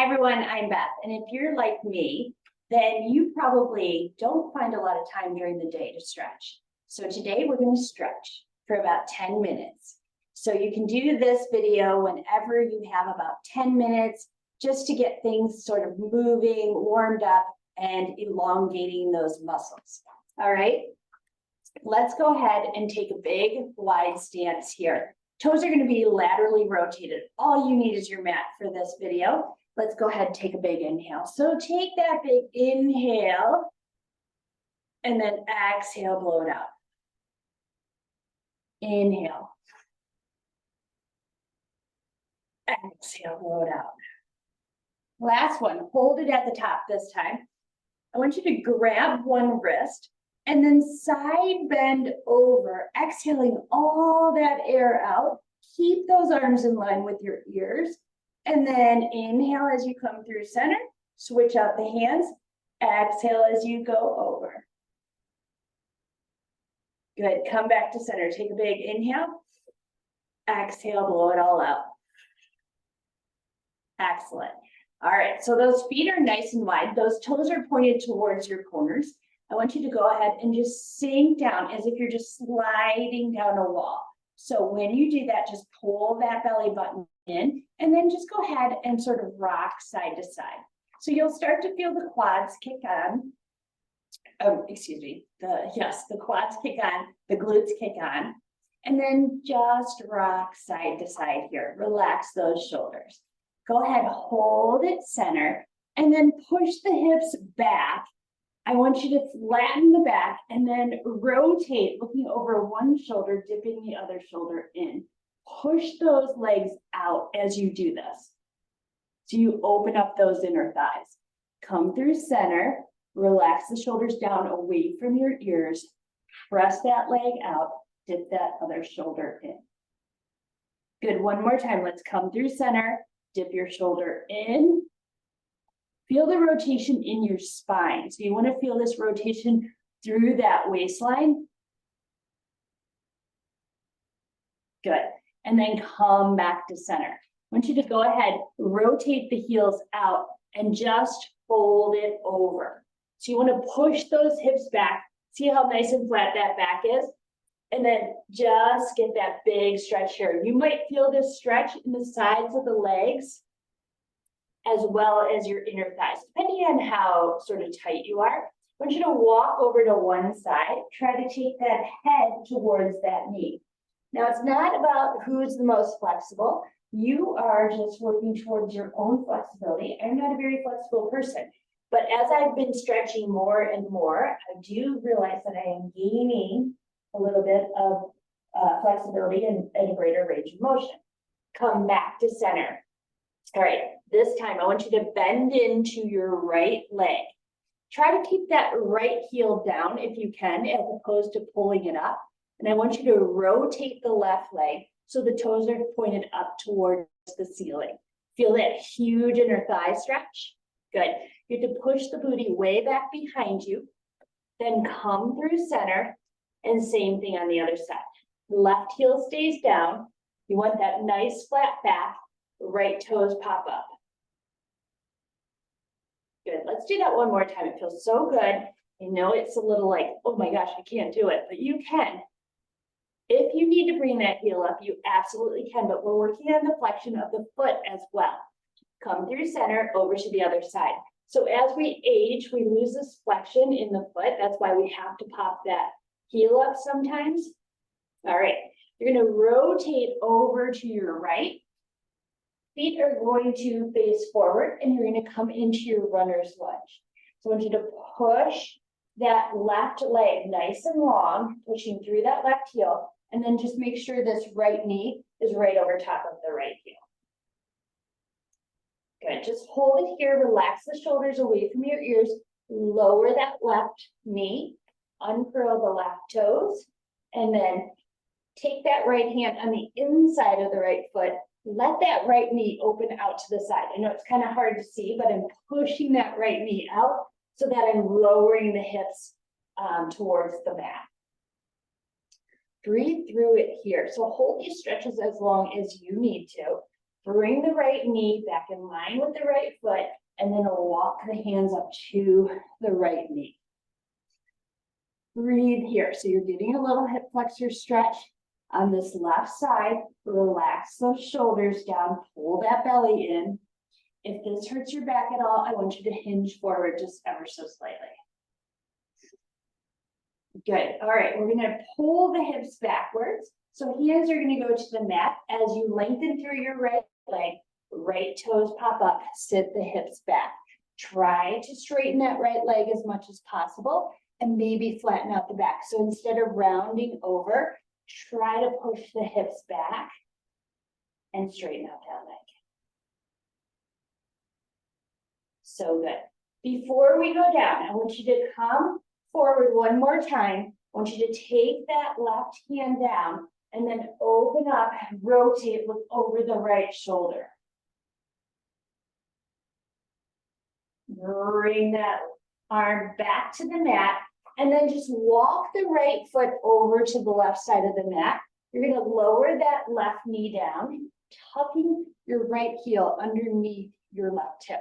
Hi everyone, I'm Beth, and if you're like me, then you probably don't find a lot of time during the day to stretch. So today we're going to stretch for about 10 minutes. So you can do this video whenever you have about 10 minutes just to get things sort of moving, warmed up, and elongating those muscles. All right, let's go ahead and take a big wide stance here. Toes are going to be laterally rotated. All you need is your mat for this video. Let's go ahead and take a big inhale. So take that big inhale and then exhale, blow it out. Inhale. Exhale, blow it out. Last one, hold it at the top this time. I want you to grab one wrist and then side bend over, exhaling all that air out. Keep those arms in line with your ears. And then inhale as you come through center, switch out the hands, exhale as you go over. Good, come back to center, take a big inhale, exhale, blow it all out. Excellent. All right, so those feet are nice and wide, those toes are pointed towards your corners. I want you to go ahead and just sink down as if you're just sliding down a wall. So when you do that, just pull that belly button in and then just go ahead and sort of rock side to side. So you'll start to feel the quads kick on. Oh, excuse me. The quads kick on, the glutes kick on, and then just rock side to side here. Relax those shoulders. Go ahead, hold it center, and then push the hips back. I want you to flatten the back and then rotate, looking over one shoulder, dipping the other shoulder in. Push those legs out as you do this. So you open up those inner thighs. Come through center, relax the shoulders down away from your ears, press that leg out, dip that other shoulder in. Good, one more time. Let's come through center, dip your shoulder in. Feel the rotation in your spine. So you want to feel this rotation through that waistline. Good. And then come back to center. I want you to go ahead, rotate the heels out and just fold it over. So you want to push those hips back. See how nice and flat that back is? And then just get that big stretch here. You might feel this stretch in the sides of the legs as well as your inner thighs, depending on how sort of tight you are. I want you to walk over to one side, try to take that head towards that knee. Now, it's not about who's the most flexible. You are just working towards your own flexibility. I'm not a very flexible person, but as I've been stretching more and more, I do realize that I am gaining a little bit of flexibility and a greater range of motion. Come back to center. All right, this time I want you to bend into your right leg. Try to keep that right heel down if you can, as opposed to pulling it up. And I want you to rotate the left leg so the toes are pointed up towards the ceiling. Feel that huge inner thigh stretch. Good. You have to push the booty way back behind you, then come through center, and same thing on the other side. Left heel stays down. You want that nice flat back. Right toes pop up. Good. Let's do that one more time. It feels so good. I know it's a little like, oh my gosh, I can't do it, but you can. If you need to bring that heel up, you absolutely can, but we're working on the flexion of the foot as well. Come through center, over to the other side. So as we age, we lose this flexion in the foot. That's why we have to pop that heel up sometimes. All right. You're going to rotate over to your right. Feet are going to face forward and you're going to come into your runner's lunge. So I want you to push that left leg nice and long, pushing through that left heel, and then just make sure this right knee is right over top of the right heel. Good, just hold it here, relax the shoulders away from your ears, lower that left knee, uncurl the left toes, and then take that right hand on the inside of the right foot. Let that right knee open out to the side. I know it's kind of hard to see, but I'm pushing that right knee out so that I'm lowering the hips towards the mat. Breathe through it here. So hold these stretches as long as you need to. Bring the right knee back in line with the right foot, and then walk the hands up to the right knee. Breathe here. So you're getting a little hip flexor stretch on this left side. Relax those shoulders down, pull that belly in. If this hurts your back at all, I want you to hinge forward just ever so slightly. Good. All right, we're gonna pull the hips backwards. So hands are gonna go to the mat. As you lengthen through your right leg, right toes pop up, sit the hips back. Try to straighten that right leg as much as possible and maybe flatten out the back. So instead of rounding over, try to push the hips back and straighten out that leg. So good. Before we go down, I want you to come forward one more time. I want you to take that left hand down and then open up and rotate, look over the right shoulder. Bring that arm back to the mat and then just walk the right foot over to the left side of the mat. You're going to lower that left knee down, tucking your right heel underneath your left hip.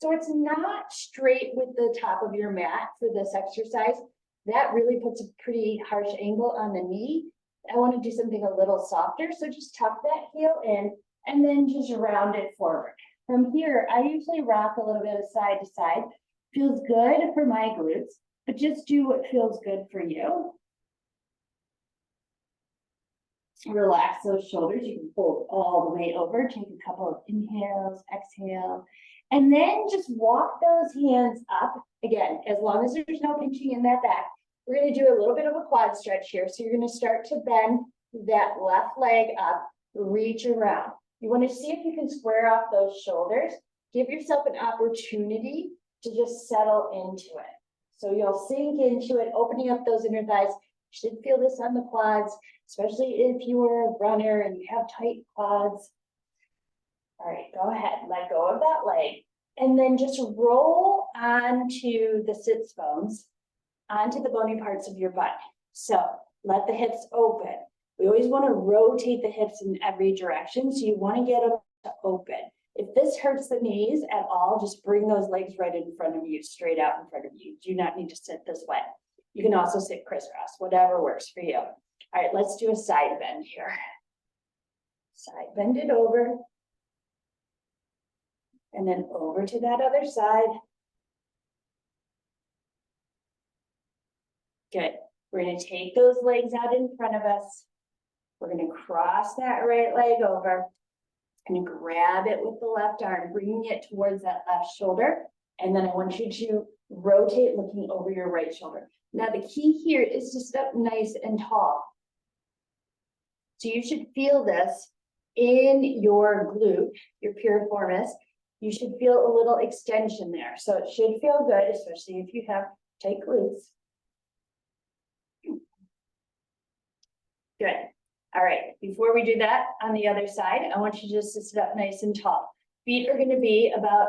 So it's not straight with the top of your mat for this exercise. That really puts a pretty harsh angle on the knee. I want to do something a little softer. So just tuck that heel in and then just round it forward. From here, I usually rock a little bit of side to side. Feels good for my glutes, but just do what feels good for you. Relax those shoulders. You can fold all the way over. Take a couple of inhales, exhale. And then just walk those hands up. Again, as long as there's no pinching in that back, we're going to do a little bit of a quad stretch here. So you're going to start to bend that left leg up, reach around. You want to see if you can square off those shoulders. Give yourself an opportunity to just settle into it. So you'll sink into it, opening up those inner thighs. You should feel this on the quads, especially if you are a runner and you have tight quads. All right, go ahead, let go of that leg, and then just roll onto the sits bones, onto the bony parts of your butt. So let the hips open. We always want to rotate the hips in every direction, so you want to get them to open. If this hurts the knees at all, just bring those legs right in front of you, straight out in front of you. You do not need to sit this way. You can also sit crisscross, whatever works for you. All right, let's do a side bend here. Side bend it over. And then over to that other side. Good. We're going to take those legs out in front of us. We're going to cross that right leg over. And grab it with the left arm, bringing it towards that left shoulder. And then I want you to rotate looking over your right shoulder. Now the key here is to sit up nice and tall. So you should feel this in your glute, your piriformis. You should feel a little extension there. So it should feel good, especially if you have tight glutes. Good. All right, before we do that, on the other side, I want you just to sit up nice and tall. Feet are gonna be about,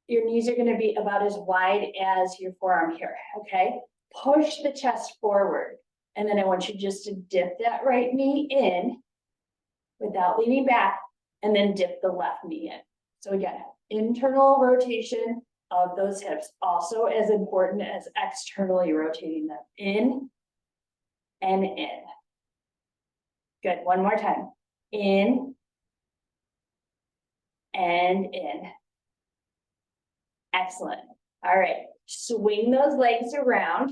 your knees are gonna be about as wide as your forearm here, okay? Push the chest forward. And then I want you just to dip that right knee in without leaning back, and then dip the left knee in. So again, internal rotation of those hips, also as important as externally rotating them in and in. Good, one more time. In and in. Excellent. All right, swing those legs around.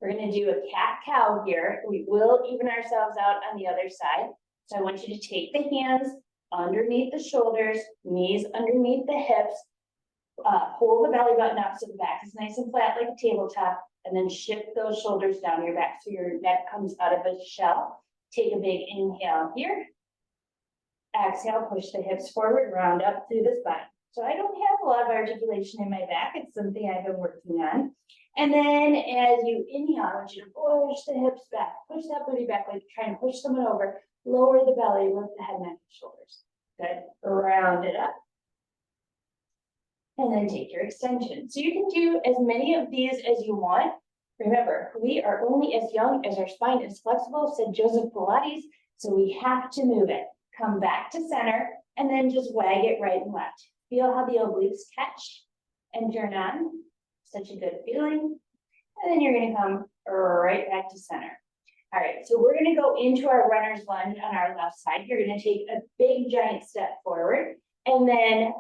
We're gonna do a cat-cow here. We will even ourselves out on the other side. So I want you to take the hands underneath the shoulders, knees underneath the hips, pull the belly button up so the back is nice and flat like a tabletop, and then shift those shoulders down your back so your neck comes out of a shell. Take a big inhale here. Exhale, push the hips forward, round up through the spine. So I don't have a lot of articulation in my back. It's something I've been working on. And then as you inhale, I want you to push the hips back, push that booty back, like you're trying to push someone over. Lower the belly, lift the head, neck, and shoulders. Good. Round it up. And then take your extension. So you can do as many of these as you want. Remember, we are only as young as our spine is flexible, said Joseph Pilates, so we have to move it. come back to center, and then just wag it right and left. Feel how the obliques catch and turn on. Such a good feeling. And then you're gonna come right back to center. All right, so we're gonna go into our runner's lunge on our left side. You're gonna take a big giant step forward and then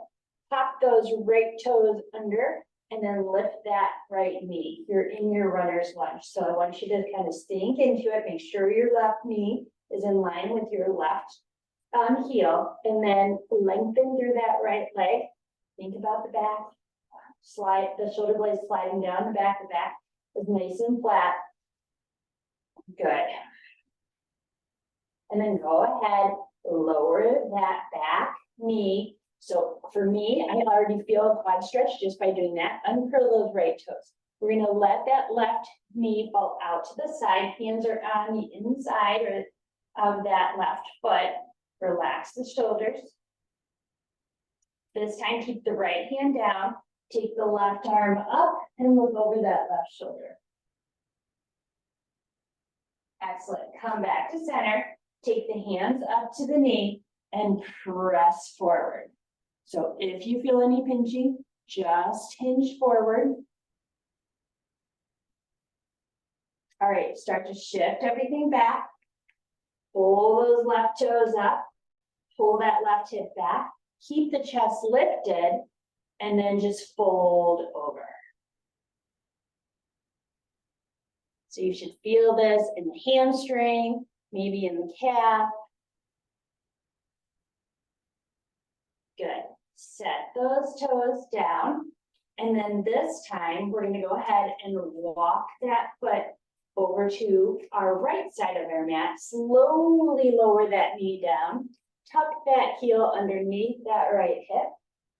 pop those right toes under and then lift that right knee. You're in your runner's lunge. So I want you to kind of sink into it. Make sure your left knee is in line with your left heel, and then lengthen through that right leg. Think about the back. Slide the shoulder blades sliding down the back is nice and flat. Good. And then go ahead, lower that back knee. So for me, I already feel a quad stretch just by doing that. Uncurl those right toes. We're going to let that left knee fall out to the side. Hands are on the inside of that left foot. Relax the shoulders. This time, keep the right hand down. Take the left arm up and look over that left shoulder. Excellent. Come back to center. Take the hands up to the knee and press forward. So if you feel any pinching, just hinge forward. All right, start to shift everything back. Pull those left toes up. Pull that left hip back. Keep the chest lifted and then just fold over. So you should feel this in the hamstring, maybe in the calf. Good. Set those toes down. And then this time, we're going to go ahead and walk that foot over to our right side of our mat. Slowly lower that knee down. Tuck that heel underneath that right hip.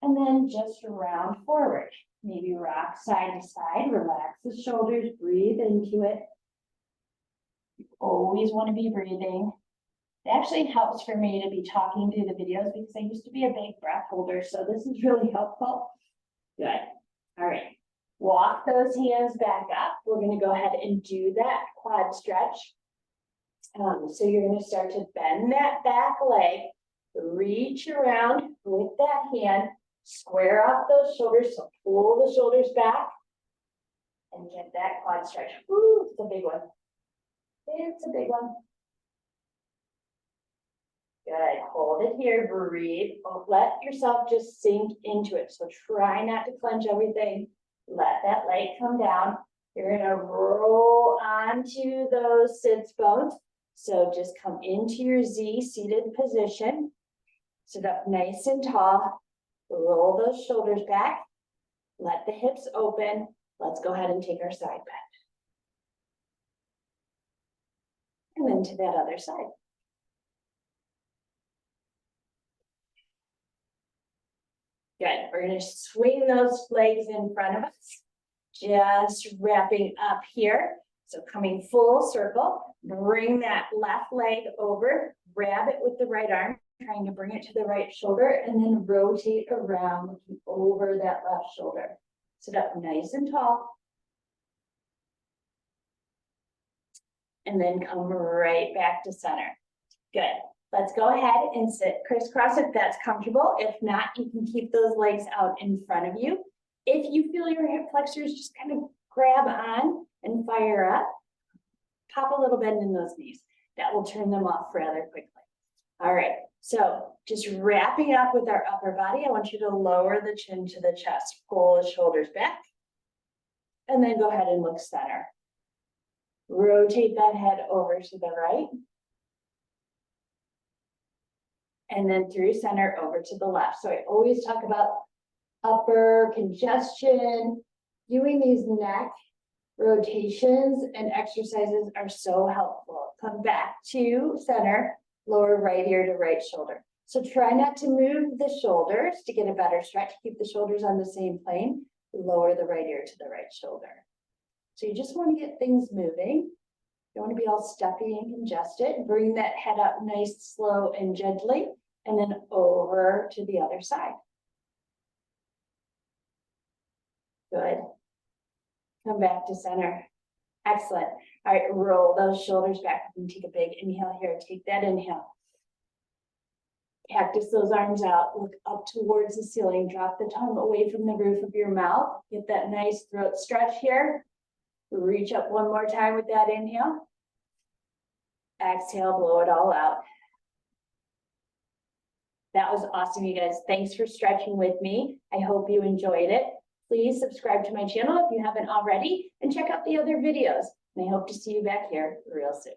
And then just round forward. Maybe rock side to side. Relax the shoulders. Breathe into it. You always want to be breathing. It actually helps for me to be talking through the videos because I used to be a big breath holder. So this is really helpful. Good. All right. Walk those hands back up. We're going to go ahead and do that quad stretch. So you're going to start to bend that back leg. Reach around with that hand. Square off those shoulders. So pull the shoulders back. And get that quad stretch. Woo, it's a big one. It's a big one. Good. Hold it here. Breathe. Let yourself just sink into it. So try not to clench everything. Let that leg come down. You're going to roll onto those sits bones. So just come into your Z seated position. Sit up nice and tall. Roll those shoulders back. Let the hips open. Let's go ahead and take our side bend. And then to that other side. Good. We're going to swing those legs in front of us. Just wrapping up here. So coming full circle. Bring that left leg over. Grab it with the right arm. Trying to bring it to the right shoulder. And then rotate around, looking over that left shoulder. Sit up nice and tall. And then come right back to center. Good. Let's go ahead and sit crisscross if that's comfortable. If not, you can keep those legs out in front of you. If you feel your hip flexors just kind of grab on and fire up, pop a little bend in those knees. That will turn them off rather quickly. All right. So just wrapping up with our upper body, I want you to lower the chin to the chest. Pull the shoulders back. And then go ahead and look center. Rotate that head over to the right. And then through center over to the left. So I always talk about upper congestion. Doing these neck rotations and exercises are so helpful. Come back to center, lower right ear to right shoulder. So try not to move the shoulders to get a better stretch. Keep the shoulders on the same plane. Lower the right ear to the right shoulder. So you just want to get things moving. You don't want to be all stuffy and congested. Bring that head up nice, slow, and gently, and then over to the other side. Good. Come back to center. Excellent. All right, roll those shoulders back and take a big inhale here. Take that inhale. Cactus those arms out, look up towards the ceiling, drop the tongue away from the roof of your mouth. Get that nice throat stretch here. Reach up one more time with that inhale. Exhale, blow it all out. That was awesome, you guys. Thanks for stretching with me. I hope you enjoyed it. Please subscribe to my channel if you haven't already, and check out the other videos. And I hope to see you back here real soon.